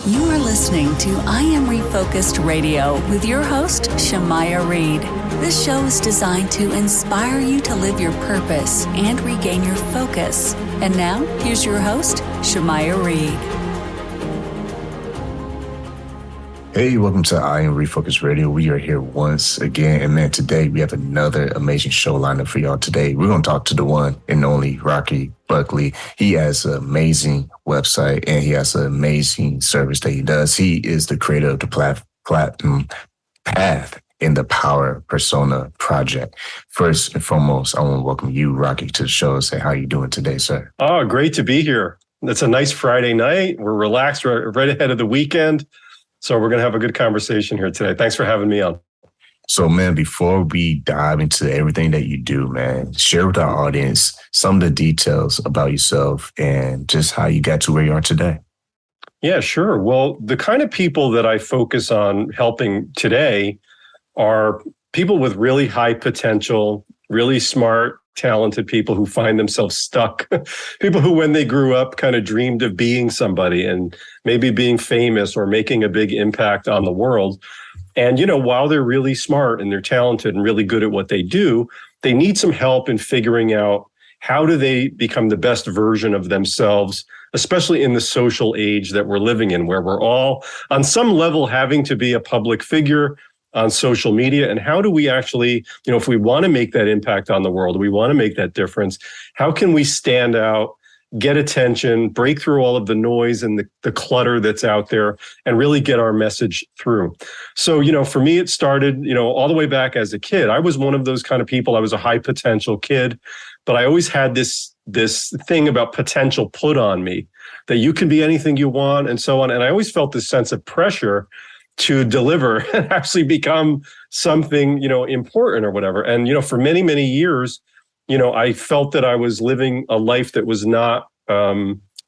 You are listening to I Am Refocused Radio with your host, Shamaya Reed. This show is designed to inspire you to live your purpose and regain your focus. And now, here's your host, Shamaya Reed. Hey, welcome to I Am Refocused Radio. We are here once again. And man, today we have another amazing show lined up for y'all today. We're going to talk to the one and only Rocky Buckley. He has an amazing website and he has an amazing service that he does. He is the creator of the Platinum Path in the Power Persona Project. First and foremost, I want to welcome you, Rocky, to the show and say, how are you doing today, sir? Oh, great to be here. It's a nice Friday night. We're relaxed. We're right ahead of the weekend. So we're going to have a good conversation here today. Thanks for having me on. So, man, before we dive into everything that you do, man, share with our audience some of the details about yourself and just how you got to where you are today. Yeah, sure. Well, the kind of people that I focus on helping today are people with really high potential, really smart, talented people who find themselves stuck. People who, when they grew up, kind of dreamed of being somebody and maybe being famous or making a big impact on the world. And, you know, while they're really smart and they're talented and really good at what they do, they need some help in figuring out how do they become the best version of themselves, especially in the social age that we're living in, where we're all on some level having to be a public figure on social media. And how do we actually, you know, if we want to make that impact on the world, we want to make that difference, how can we stand out, get attention, break through all of the noise and the clutter that's out there and really get our message through? So, you know, for me, it started, you know, all the way back as a kid. I was one of those kind of people. I was a high potential kid, but I always had this thing about potential put on me, that you can be anything you want and so on. And I always felt this sense of pressure to deliver and actually become something, you know, important or whatever. And, you know, for many, many years, you know, I felt that I was living a life that was not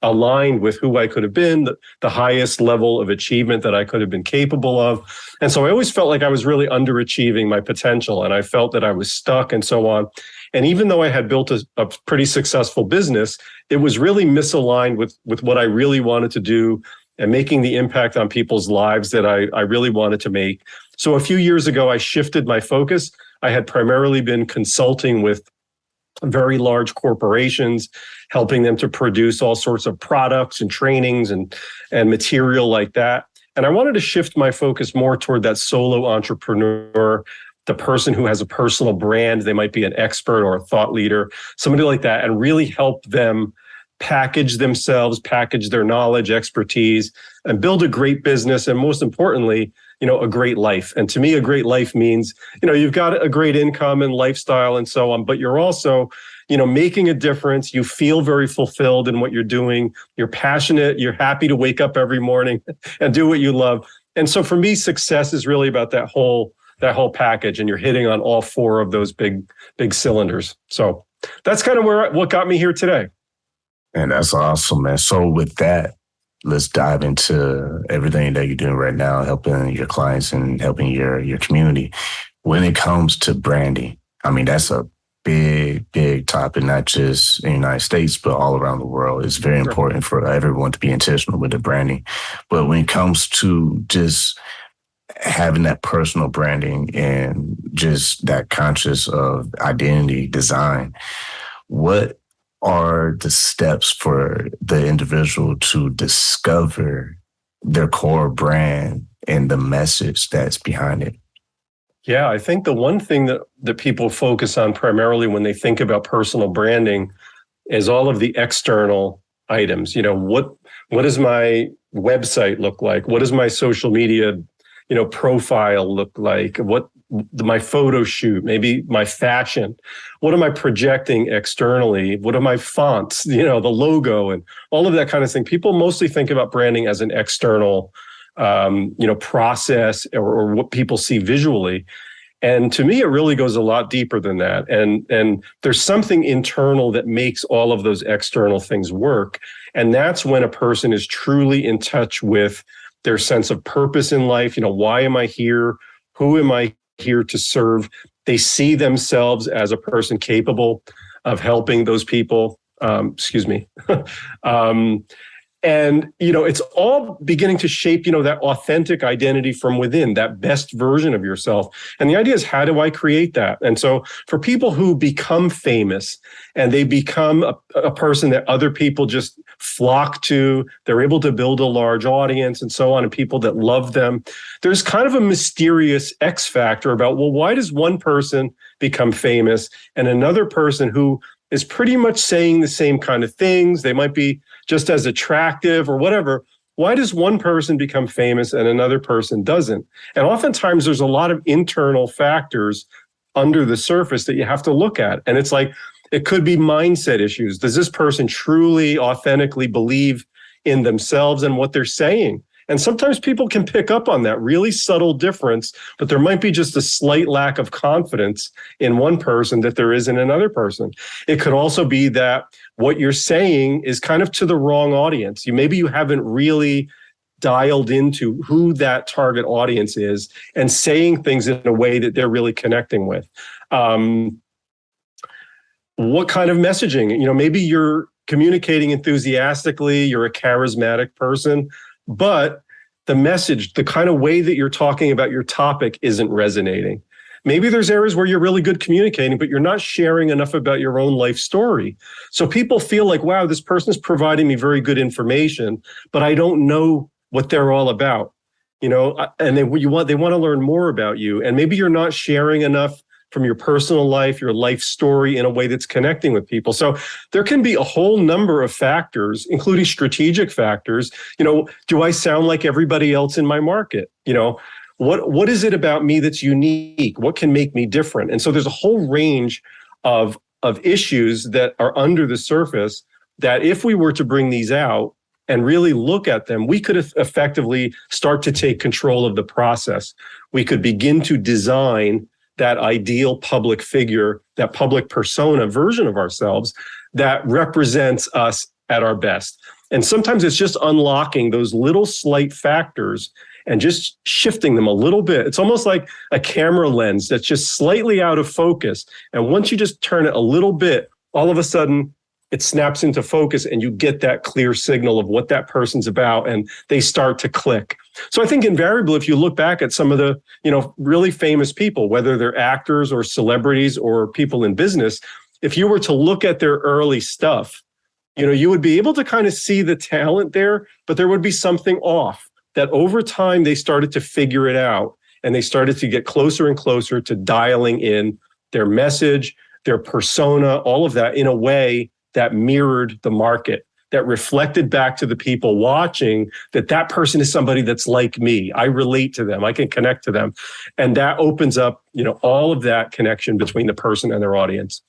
aligned with who I could have been, the highest level of achievement that I could have been capable of. And so I always felt like I was really underachieving my potential, and I felt that I was stuck and so on. And even though I had built a pretty successful business, it was really misaligned with what I really wanted to do and making the impact on people's lives that I really wanted to make. So a few years ago, I shifted my focus. I had primarily been consulting with very large corporations, helping them to produce all sorts of products and trainings and material like that. And I wanted to shift my focus more toward that solo entrepreneur, the person who has a personal brand. They might be an expert or a thought leader, somebody like that, and really help them package themselves, package their knowledge, expertise, and build a great business. And most importantly, you know, a great life. And to me, a great life means, you know, you've got a great income and lifestyle and so on, but you're also, you know, making a difference. You feel very fulfilled in what you're doing. You're passionate. You're happy to wake up every morning and do what you love. And so for me, success is really about that whole package. And you're hitting on all four of those big cylinders. So that's kind of what got me here today. And that's awesome, man. So with that, let's dive into everything that you're doing right now, helping your clients and helping your community. When it comes to branding, I mean, that's a big topic, not just in the United States, but all around the world. It's very important for everyone to be intentional with the branding. But when it comes to just having that personal branding and just that conscious of identity design, what are the steps for the individual to discover their core brand and the message that's behind it? Yeah, I think the one thing that people focus on primarily when they think about personal branding is all of the external items. You know, what does my website look like? What does my social media, you know, profile look like? What my photo shoot, maybe my fashion. What am I projecting externally? What are my fonts, you know, the logo and all of that kind of thing. People mostly think about branding as an external, you know, process or what people see visually. And to me, it really goes a lot deeper than that. And there's something internal that makes all of those external things work. And that's when a person is truly in touch with their sense of purpose in life. You know, why am I here? Who am I here to serve? They see themselves as a person capable of helping those people. And, it's all beginning to shape, that authentic identity from within, that best version of yourself. And the idea is, how do I create that? And so for people who become famous and they become a person that other people just flock to, they're able to build a large audience and so on, and people that love them, there's kind of a mysterious X factor about, well, why does one person become famous and another person who is pretty much saying the same kind of things, they might be just as attractive or whatever, why does one person become famous and another person doesn't? And oftentimes there's a lot of internal factors under the surface that you have to look at. And it's like, it could be mindset issues. Does this person truly, authentically believe in themselves and what they're saying? And sometimes people can pick up on that really subtle difference, but there might be just a slight lack of confidence in one person that there is in another person. It could also be that what you're saying is kind of to the wrong audience. Maybe you haven't really dialed into who that target audience is and saying things in a way that they're really connecting with. What kind of messaging? Maybe you're communicating enthusiastically, you're a charismatic person, but the message, the kind of way that you're talking about your topic isn't resonating. Maybe there's areas where you're really good communicating, but you're not sharing enough about your own life story. So people feel like, wow, this person's providing me very good information, but I don't know what they're all about. And they want to learn more about you. And maybe you're not sharing enough from your personal life, your life story in a way that's connecting with people. So there can be a whole number of factors, including strategic factors. Do I sound like everybody else in my market? What is it about me that's unique? What can make me different? And so there's a whole range of issues that are under the surface that if we were to bring these out and really look at them, we could effectively start to take control of the process. We could begin to design that ideal public figure, that public persona version of ourselves that represents us at our best. And sometimes it's just unlocking those little slight factors and just shifting them a little bit. It's almost like a camera lens that's just slightly out of focus. And once you just turn it a little bit, all of a sudden it snaps into focus and you get that clear signal of what that person's about and they start to click. So I think invariably, if you look back at some of the, really famous people, whether they're actors or celebrities or people in business, if you were to look at their early stuff, you would be able to kind of see the talent there, but there would be something off that over time they started to figure it out and they started to get closer and closer to dialing in their message, their persona, all of that in a way that mirrored the market, that reflected back to the people watching that person is somebody that's like me. I relate to them. I can connect to them. And that opens up, all of that connection between the person and their audience.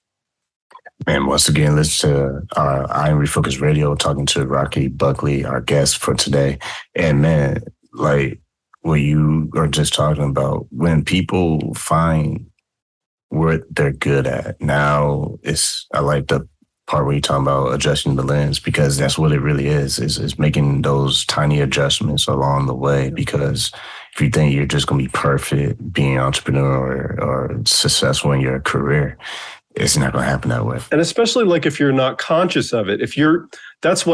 Man, once again, listen to our I Am Refocused Radio, talking to Rocky Buckley, our guest for today. And man, like what you are just talking about, when people find what they're good at, now I like the part where you're talking about adjusting the lens, because that's what it really is making those tiny adjustments along the way. Because if you think you're just going to be perfect being an entrepreneur or successful in your career, it's not going to happen that way. And especially like if you're not conscious of it, that's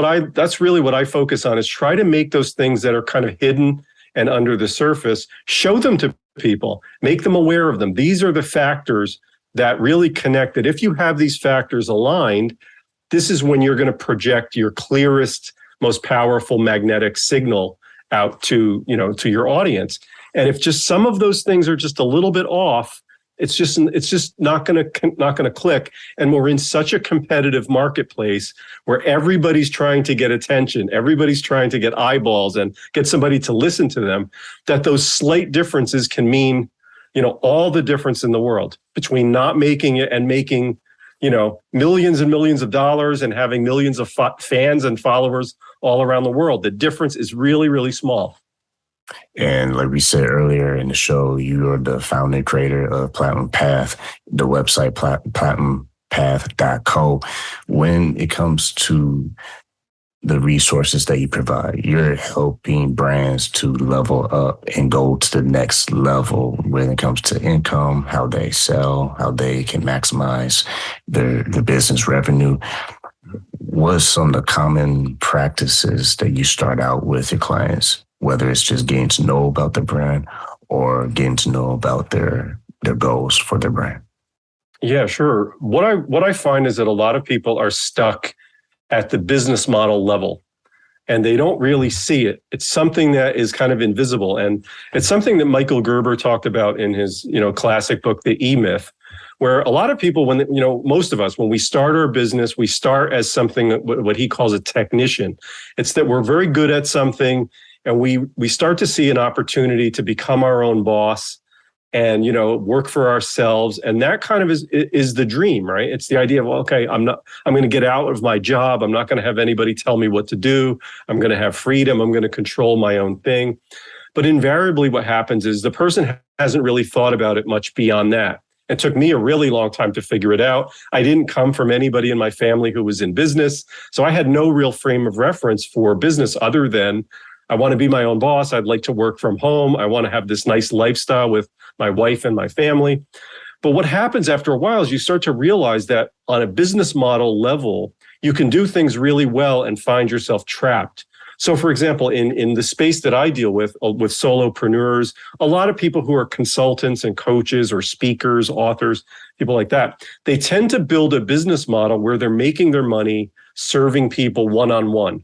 really what I focus on, is try to make those things that are kind of hidden and under the surface, show them to people, make them aware of them. These are the factors that really connect, that if you have these factors aligned, this is when you're going to project your clearest, most powerful magnetic signal out to your audience. And if just some of those things are just a little bit off, it's just not going to click. And we're in such a competitive marketplace where everybody's trying to get attention, everybody's trying to get eyeballs and get somebody to listen to them, that those slight differences can mean all the difference in the world between not making it and making, millions and millions of dollars and having millions of fans and followers all around the world. The difference is really, really small. And like we said earlier in the show, you are the founder and creator of Platinum Path, the website platinumpath.co. When it comes to the resources that you provide, you're helping brands to level up and go to the next level when it comes to income, how they sell, how they can maximize their business revenue. What's some of the common practices that you start out with your clients, whether it's just getting to know about the brand or getting to know about their goals for their brand? Yeah, sure. What I find is that a lot of people are stuck at the business model level and they don't really see it. It's something that is kind of invisible. And it's something that Michael Gerber talked about in his, classic book, The E-Myth, where a lot of people, most of us, when we start our business, we start as something, what he calls a technician. It's that we're very good at something and we start to see an opportunity to become our own boss and, work for ourselves. And that kind of is the dream, right? It's the idea of, well, okay, I'm going to get out of my job. I'm not going to have anybody tell me what to do. I'm going to have freedom. I'm going to control my own thing. But invariably what happens is the person hasn't really thought about it much beyond that. It took me a really long time to figure it out. I didn't come from anybody in my family who was in business. So I had no real frame of reference for business other than I want to be my own boss. I'd like to work from home. I want to have this nice lifestyle with my wife and my family. But what happens after a while is you start to realize that on a business model level, you can do things really well and find yourself trapped. So, for example, in the space that I deal with solopreneurs, a lot of people who are consultants and coaches or speakers, authors, people like that, they tend to build a business model where they're making their money serving people one-on-one.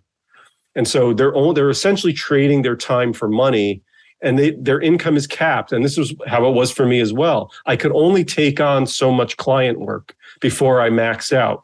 And so they're essentially trading their time for money, and their income is capped. And this was how it was for me as well. I could only take on so much client work before I max out.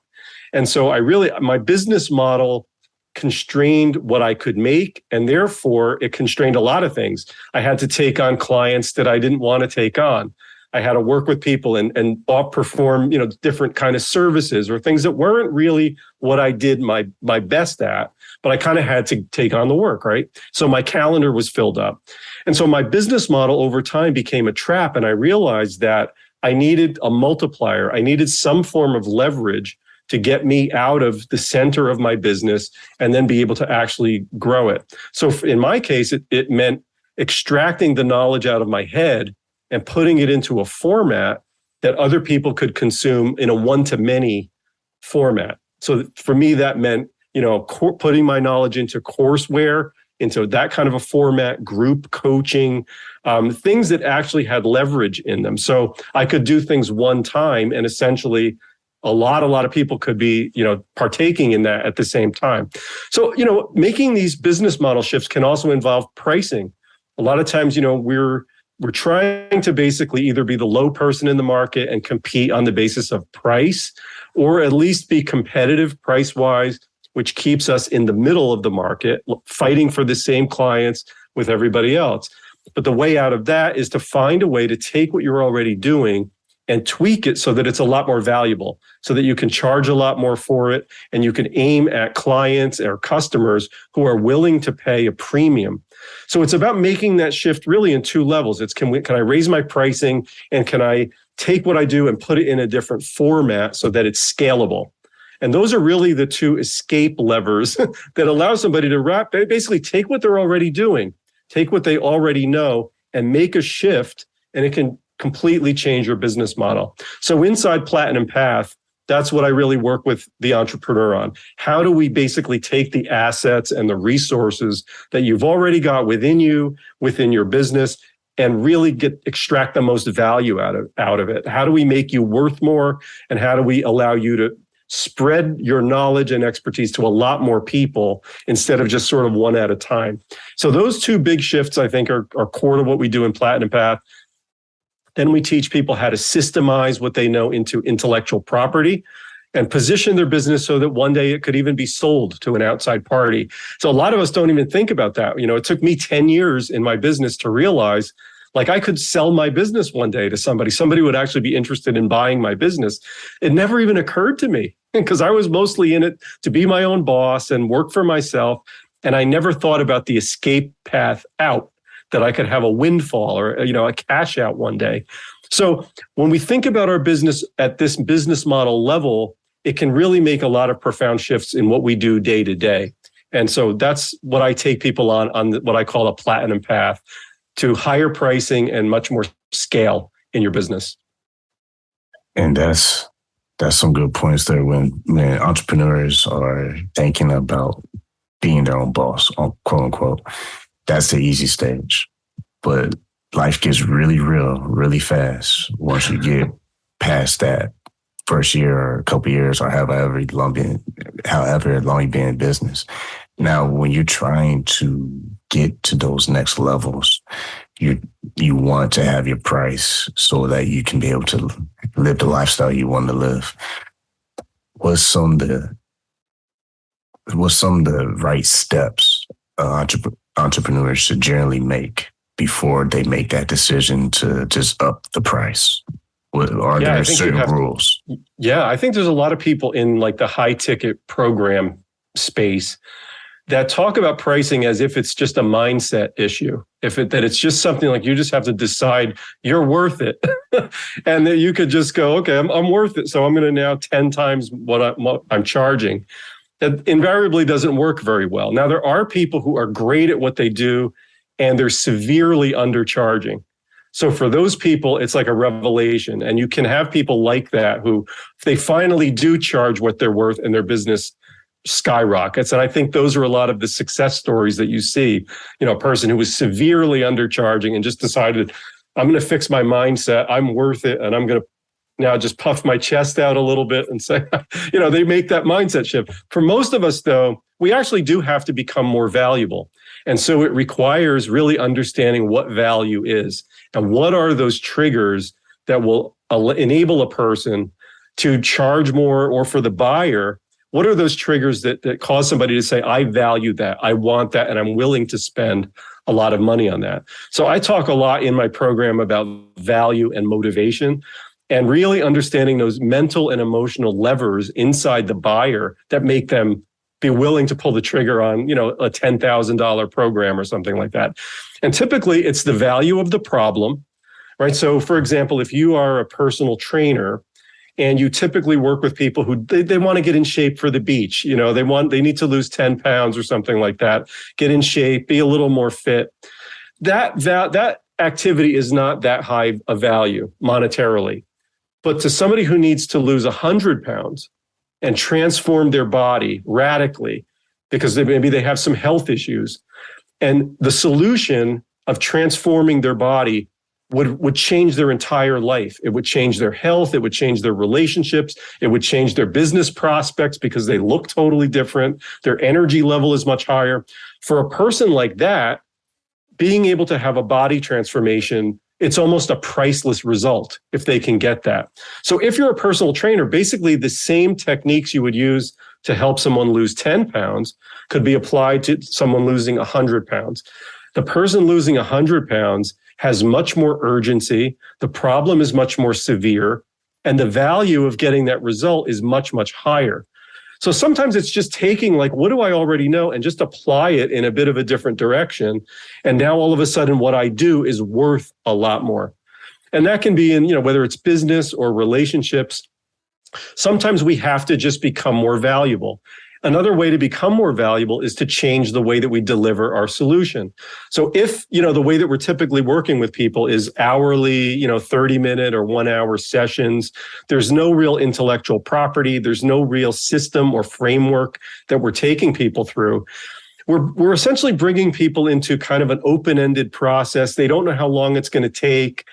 And so my business model constrained what I could make, and therefore it constrained a lot of things. I had to take on clients that I didn't want to take on. I had to work with people and perform, different kind of services or things that weren't really what I did my best at, but I kind of had to take on the work, right? So my calendar was filled up. And so my business model over time became a trap. And I realized that I needed a multiplier. I needed some form of leverage to get me out of the center of my business and then be able to actually grow it. So in my case, it meant extracting the knowledge out of my head and putting it into a format that other people could consume in a one-to-many format. So for me, that meant, putting my knowledge into courseware, into that kind of a format, group coaching, things that actually had leverage in them. So I could do things one time and essentially a lot of people could be, partaking in that at the same time. So, making these business model shifts can also involve pricing. A lot of times, we're trying to basically either be the low person in the market and compete on the basis of price, or at least be competitive price-wise, which keeps us in the middle of the market, fighting for the same clients with everybody else. But the way out of that is to find a way to take what you're already doing and tweak it so that it's a lot more valuable, so that you can charge a lot more for it, and you can aim at clients or customers who are willing to pay a premium. So it's about making that shift really in two levels. It's can I raise my pricing, and can I take what I do and put it in a different format so that it's scalable? And those are really the two escape levers that allow somebody to basically take what they're already doing, take what they already know, and make a shift, and it can completely change your business model. So inside Platinum Path, that's what I really work with the entrepreneur on. How do we basically take the assets and the resources that you've already got within you, within your business, and really extract the most value out of it? How do we make you worth more? And how do we allow you to spread your knowledge and expertise to a lot more people instead of just sort of one at a time? So those two big shifts, I think, are core to what we do in Platinum Path. Then we teach people how to systemize what they know into intellectual property and position their business so that one day it could even be sold to an outside party. So a lot of us don't even think about that. It took me 10 years in my business to realize, like, I could sell my business one day to somebody. Somebody would actually be interested in buying my business. It never even occurred to me because I was mostly in it to be my own boss and work for myself. And I never thought about the escape path out, that I could have a windfall or, a cash out one day. So when we think about our business at this business model level, it can really make a lot of profound shifts in what we do day to day. And so that's what I take people on what I call a Platinum Path, to higher pricing and much more scale in your business. And that's That's some good points there when entrepreneurs are thinking about being their own boss, quote unquote. That's the easy stage. But life gets really real, really fast once you get past that first year or a couple of years or however long you've been in business. Now, when you're trying to get to those next levels, you want to have your price so that you can be able to live the lifestyle you want to live. What's some of the right steps entrepreneurs should generally make before they make that decision to just up the price? Are there certain rules? I think there's a lot of people in like the high ticket program space that talk about pricing as if it's just a mindset issue, that it's just something like you just have to decide you're worth it. And that you could just go, okay, I'm worth it. So I'm going to now 10 times what I'm charging. That invariably doesn't work very well. Now, there are people who are great at what they do and they're severely undercharging. So for those people, it's like a revelation. And you can have people like that who, if they finally do charge what they're worth and their business skyrockets. And I think those are a lot of the success stories that you see. You know, a person who was severely undercharging and just decided, I'm going to fix my mindset. I'm worth it. And I'm going to now just puff my chest out a little bit and say, you know, they make that mindset shift. For most of us, though, we actually do have to become more valuable. And so it requires really understanding what value is and what are those triggers that will enable a person to charge more, or for the buyer, what are those triggers that cause somebody to say, I value that, I want that, and I'm willing to spend a lot of money on that? So I talk a lot in my program about value and motivation and really understanding those mental and emotional levers inside the buyer that make them be willing to pull the trigger on, you know, a $10,000 program or something like that. And typically it's the value of the problem, right? So for example, if you are a personal trainer and you typically work with people who they want to get in shape for the beach, you know, they need to lose 10 pounds or something like that, get in shape, be a little more fit. That activity is not that high a value monetarily. But to somebody who needs to lose 100 pounds and transform their body radically because maybe they have some health issues, and the solution of transforming their body would change their entire life. It would change their health. It would change their relationships. It would change their business prospects because they look totally different. Their energy level is much higher. For a person like that, being able to have a body transformation, it's almost a priceless result if they can get that. So if you're a personal trainer, basically the same techniques you would use to help someone lose 10 pounds could be applied to someone losing 100 pounds. The person losing 100 pounds has much more urgency. The problem is much more severe, and the value of getting that result is much, much higher. So sometimes it's just taking like, what do I already know, and just apply it in a bit of a different direction. And now all of a sudden what I do is worth a lot more. And that can be in, you know, whether it's business or relationships. Sometimes we have to just become more valuable. Another way to become more valuable is to change the way that we deliver our solution. So if, you know, the way that we're typically working with people is hourly, you know, 30-minute or 1-hour sessions, there's no real intellectual property, there's no real system or framework that we're taking people through. We're essentially bringing people into kind of an open-ended process. They don't know how long it's going to take.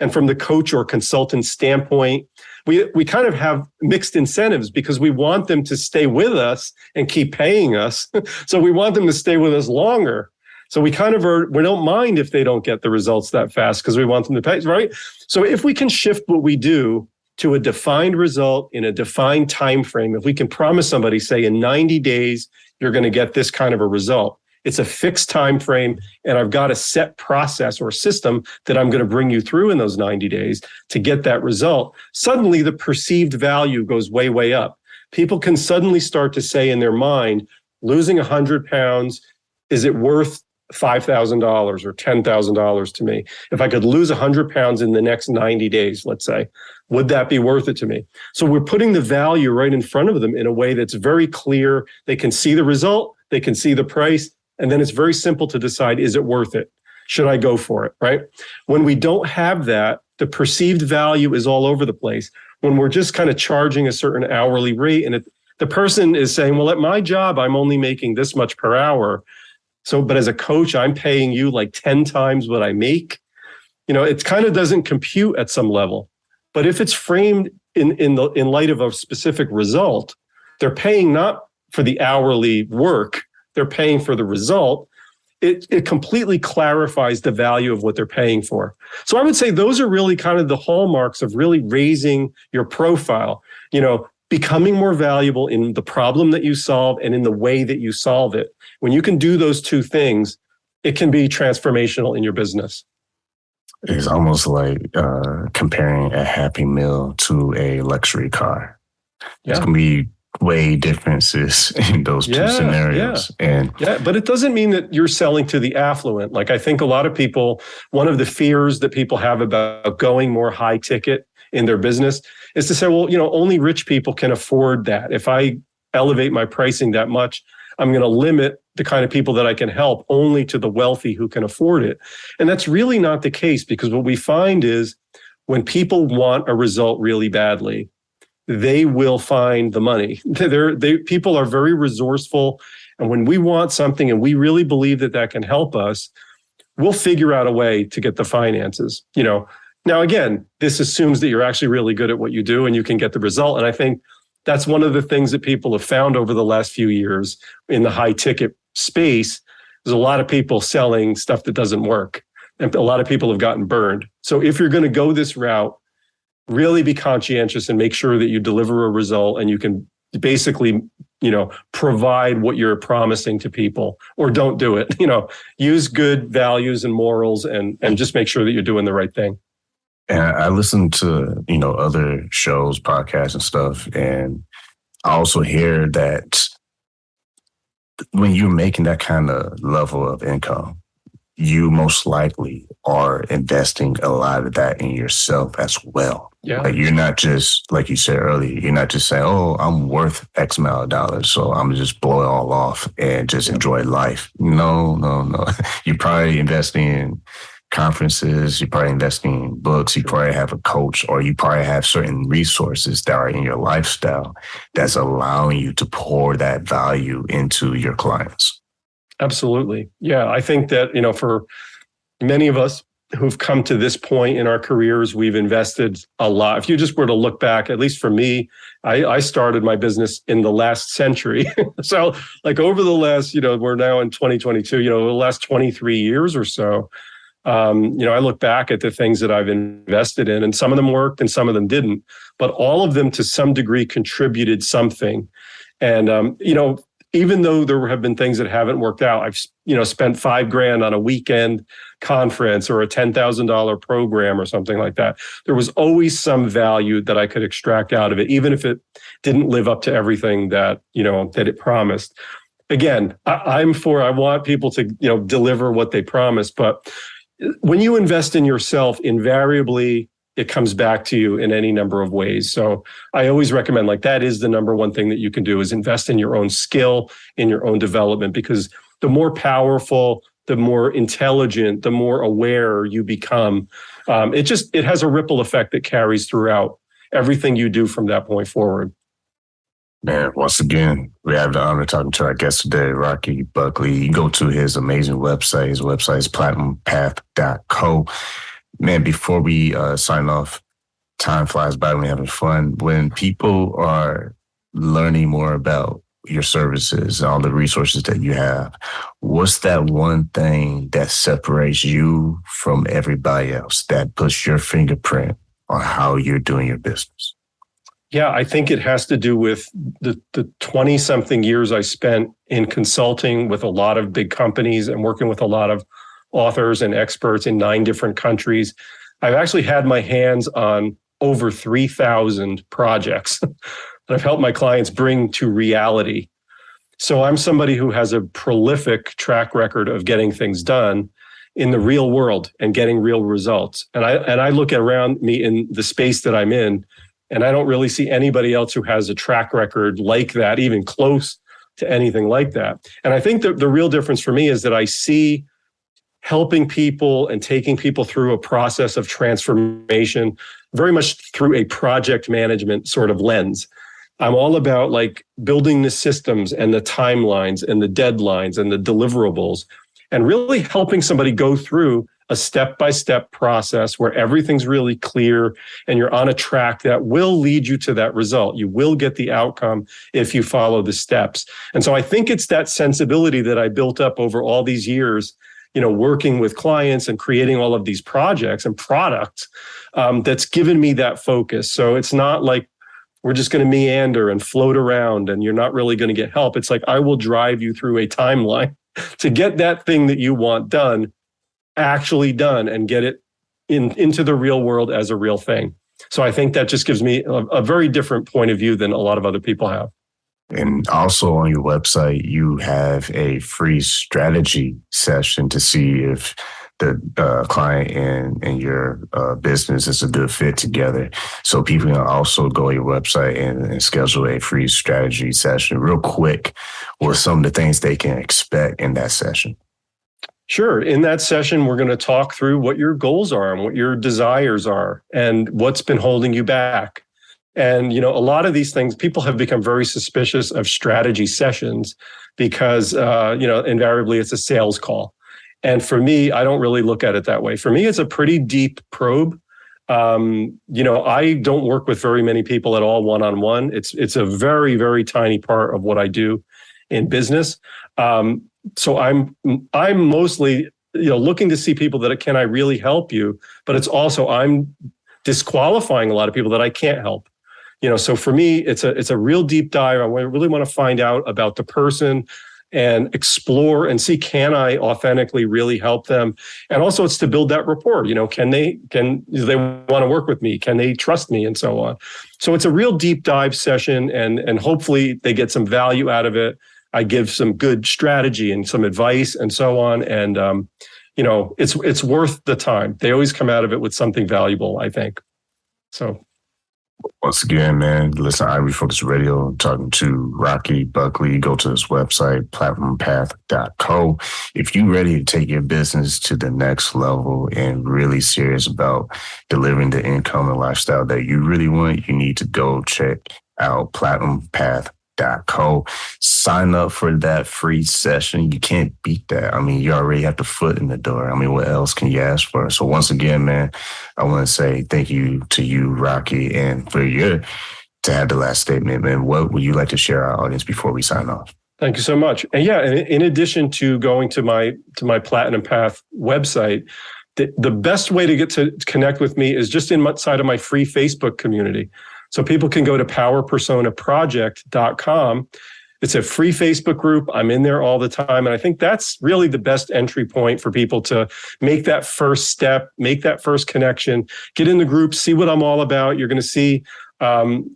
And from the coach or consultant standpoint, we kind of have mixed incentives because we want them to stay with us and keep paying us. So we want them to stay with us longer. So we kind of we don't mind if they don't get the results that fast because we want them to pay, right? So if we can shift what we do to a defined result in a defined time frame, if we can promise somebody, say in 90 days, you're going to get this kind of a result. It's a fixed time frame, and I've got a set process or system that I'm going to bring you through in those 90 days to get that result. Suddenly, the perceived value goes way, way up. People can suddenly start to say in their mind, losing 100 pounds, is it worth $5,000 or $10,000 to me? If I could lose 100 pounds in the next 90 days, let's say, would that be worth it to me? So we're putting the value right in front of them in a way that's very clear. They can see the result, they can see the price, and then it's very simple to decide, is it worth it? Should I go for it, right? When we don't have that, the perceived value is all over the place. when we're just kind of charging a certain hourly rate, and the person is saying, well, at my job, I'm only making this much per hour. So, but as a coach, I'm paying you like 10 times what I make. It kind of doesn't compute at some level. But if it's framed in light of a specific result, they're paying not for the hourly work, they're paying for the result. It completely clarifies the value of what they're paying for. So I would say those are really kind of the hallmarks of really raising your profile, becoming more valuable in the problem that you solve and in the way that you solve it. When you can do those two things, it can be transformational in your business. It's almost like comparing a Happy Meal to a luxury car. It's going to be way differences in those two scenarios. But it doesn't mean that you're selling to the affluent. Like I think a lot of people, one of the fears that people have about going more high ticket in their business is to say, well, only rich people can afford that. If I elevate my pricing that much, I'm going to limit the kind of people that I can help only to the wealthy who can afford it. And that's really not the case, because what we find is when people want a result really badly, they will find the money. People are very resourceful. And when we want something and we really believe that can help us, we'll figure out a way to get the finances. Now, again, this assumes that you're actually really good at what you do and you can get the result. And I think that's one of the things that people have found over the last few years in the high ticket space. There's a lot of people selling stuff that doesn't work, and a lot of people have gotten burned. So if you're going to go this route, really be conscientious and make sure that you deliver a result and you can basically, provide what you're promising to people, or don't do it. Use good values and morals and just make sure that you're doing the right thing. And I listen to, other shows, podcasts and stuff. And I also hear that when you're making that kind of level of income, you most likely are investing a lot of that in yourself as well. Yeah. Like you're not just, like you said earlier, you're not just saying, oh, I'm worth X amount of dollars, so I'm just blow it all off and just enjoy life. No. You're probably investing in conferences, you're probably investing in books, you probably have a coach, or you probably have certain resources that are in your lifestyle that's allowing you to pour that value into your clients. Absolutely. Yeah. I think that, for many of us who've come to this point in our careers, we've invested a lot. If you just were to look back, at least for me, I started my business in the last century. So like over the last, we're now in 2022, the last 23 years or so, I look back at the things that I've invested in, and some of them worked and some of them didn't, but all of them to some degree contributed something. And, even though there have been things that haven't worked out, I've, spent $5,000 on a weekend conference or a $10,000 program or something like that. There was always some value that I could extract out of it, even if it didn't live up to everything that it promised. Again, I want people to, deliver what they promise. But when you invest in yourself, invariably, it comes back to you in any number of ways. So I always recommend, that is the number one thing that you can do, is invest in your own skill, in your own development, because the more powerful, the more intelligent, the more aware you become, it has a ripple effect that carries throughout everything you do from that point forward. Man, once again, we have the honor of talking to our guest today, Rocky Buckley. You go to his amazing website. His website is platinumpath.co. Man, before we sign off, time flies by when we're having fun. When people are learning more about your services, all the resources that you have, what's that one thing that separates you from everybody else, that puts your fingerprint on how you're doing your business? Yeah, I think it has to do with the 20-something years I spent in consulting with a lot of big companies and working with a lot of authors and experts in 9 different countries. I've actually had my hands on over 3,000 projects that I've helped my clients bring to reality. So I'm somebody who has a prolific track record of getting things done in the real world and getting real results. And I look around me in the space that I'm in, and I don't really see anybody else who has a track record like that, even close to anything like that. And I think that the real difference for me is that I see helping people and taking people through a process of transformation very much through a project management sort of lens. I'm all about like building the systems and the timelines and the deadlines and the deliverables, and really helping somebody go through a step-by-step process where everything's really clear and you're on a track that will lead you to that result. You will get the outcome if you follow the steps. And so I think it's that sensibility that I built up over all these years, working with clients and creating all of these projects and products, that's given me that focus. So it's not like we're just going to meander and float around and you're not really going to get help. It's like, I will drive you through a timeline to get that thing that you want done, actually done, and get it into the real world as a real thing. So I think that just gives me a very different point of view than a lot of other people have. And also on your website, you have a free strategy session to see if the client and your business is a good fit together. So people can also go to your website and schedule a free strategy session real quick with some of the things they can expect in that session. Sure. In that session, we're going to talk through what your goals are and what your desires are and what's been holding you back. And, a lot of these things, people have become very suspicious of strategy sessions because, invariably it's a sales call. And for me, I don't really look at it that way. For me, it's a pretty deep probe. I don't work with very many people at all one-on-one. It's a very, very tiny part of what I do in business. So I'm mostly, looking to see people that can I really help you, but it's also I'm disqualifying a lot of people that I can't help. So for me, it's a real deep dive. I really want to find out about the person and explore and see, can I authentically really help them? And also it's to build that rapport. Do they want to work with me? Can they trust me? And so on. So it's a real deep dive session, and hopefully they get some value out of it. I give some good strategy and some advice and so on. And, it's worth the time. They always come out of it with something valuable, I think. So. Once again, man, listen, I Refocus Radio. I'm talking to Rocky Buckley. Go to his website, platformpath.co. If you're ready to take your business to the next level and really serious about delivering the income and lifestyle that you really want, you need to go check out platformpath.co. Sign up for that free session. You can't beat that. I mean, you already have the foot in the door. I mean, what else can you ask for? So once again, man, I want to say thank you to you, Rocky, and for to have the last statement, man. What would you like to share our audience before we sign off? Thank you so much. And yeah, in addition to going to my Platinum Path website, the best way to get to connect with me is just inside of my free Facebook community. So people can go to powerpersonaproject.com. It's a free Facebook group. I'm in there all the time. And I think that's really the best entry point for people to make that first step, make that first connection, get in the group, see what I'm all about. You're going to see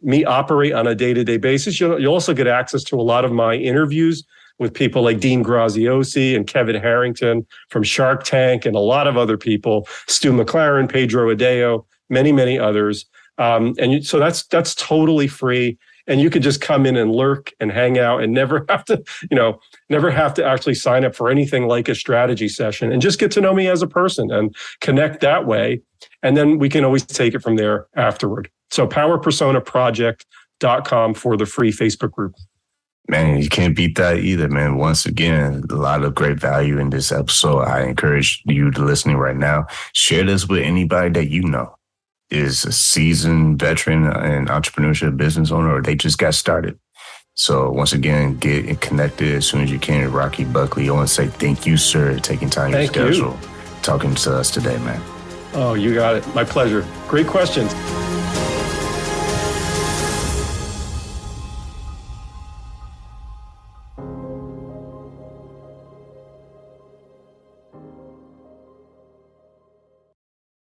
me operate on a day-to-day basis. You'll also get access to a lot of my interviews with people like Dean Graziosi and Kevin Harrington from Shark Tank and a lot of other people, Stu McLaren, Pedro Adeo, many, many others. So that's totally free. And you could just come in and lurk and hang out and never have to actually sign up for anything like a strategy session, and just get to know me as a person and connect that way. And then we can always take it from there afterward. So powerpersonaproject.com for the free Facebook group. Man, you can't beat that either, man. Once again, a lot of great value in this episode. I encourage you to listening right now. Share this with anybody that you know is a seasoned veteran and entrepreneurship business owner, or they just got started. So once again, get connected as soon as you can. Rocky Buckley, I want to say thank you, sir, taking time to schedule, talking to us today, man. Oh, you got it. My pleasure. Great questions.